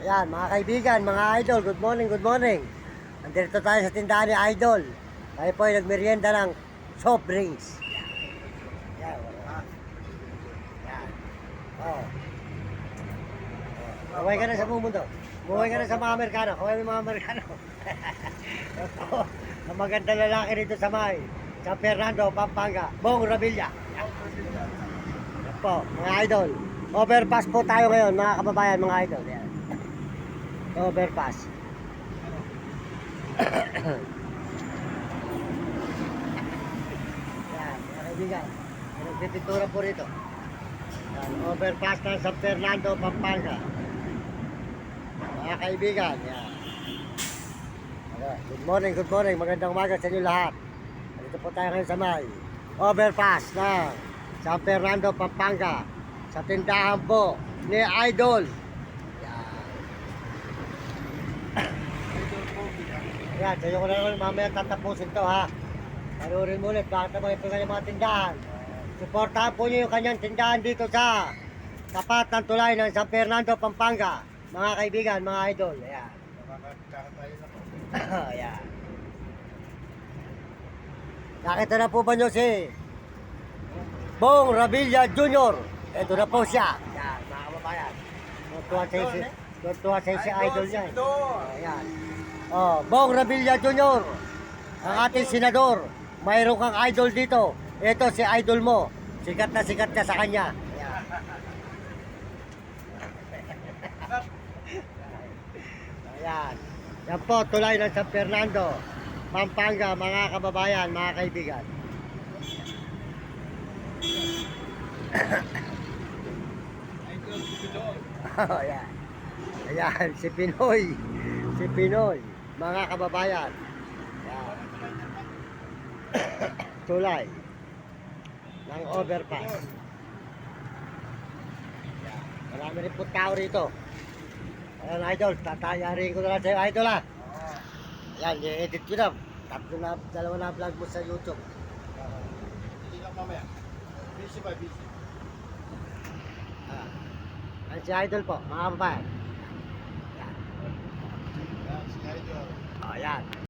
Ayan, mga kaibigan, mga idol, good morning, good morning. Nandito tayo sa tindahan ni Idol. Tayo po ay nagmerienda ng soft drinks. Ayan. Ayan. Oh. Kaway ka na sa mundo. Kaway ka na sa mga Amerikano. Kaway ng mga Amerikano. Ito, ang magandang lalaki rito sa may San Fernando, Pampanga. Bong Revilla. Ayan po, mga idol. Overpass po tayo ngayon, mga kababayan, mga idol. Ayan. Overpass. Yan, mga kaibigan. Nagpipintura po rito. Yan, overpass ng San Fernando, Pampanga. Mga kaibigan, yan. Good morning, good morning. Magandang umaga sa inyo lahat. Dito po tayo ngayon sa may overpass ng San Fernando, Pampanga. Sa tindahan po ni Idol. Ayan, sa'yo ko na naman mamaya tatapusin to ha. Panurin mo ulit, bakit naman yung kanyang mga tindahan. Supportahan po nyo yung kanyang tindahan dito sa tapat ng tulay ng San Fernando, Pampanga. Mga kaibigan, mga idol. Ayan. Ayan. Nakita na po ba nyo si Bong Revilla Jr.? Ito na po siya. Ayan, mga kababayan. Tuwa sa si idol niya. Ayan. Oh, Bong Revilla Jr., ang ating senador. Mayroon kang idol dito. Ito si idol mo. Sikat ka sa kanya. Ayan. Ayan. Yan po, tulay ng San Fernando, Pampanga, mga kababayan, mga kaibigan. Ayan. Ayan, si Pinoy. Si Pinoy. Mga kababayan. Yan. Tulay ng overpass. Yan. Marami rin po tao rito. Ayan, idol, tatayarin ko na lang sa'yo, idol ha. Ayan, i-edit ko na. Dalawa na vlog mo sa YouTube. Hindi lang mamaya. Busy ba, busy? Ayan si idol po, mga kababayan. Yan, si Idol. Ayan.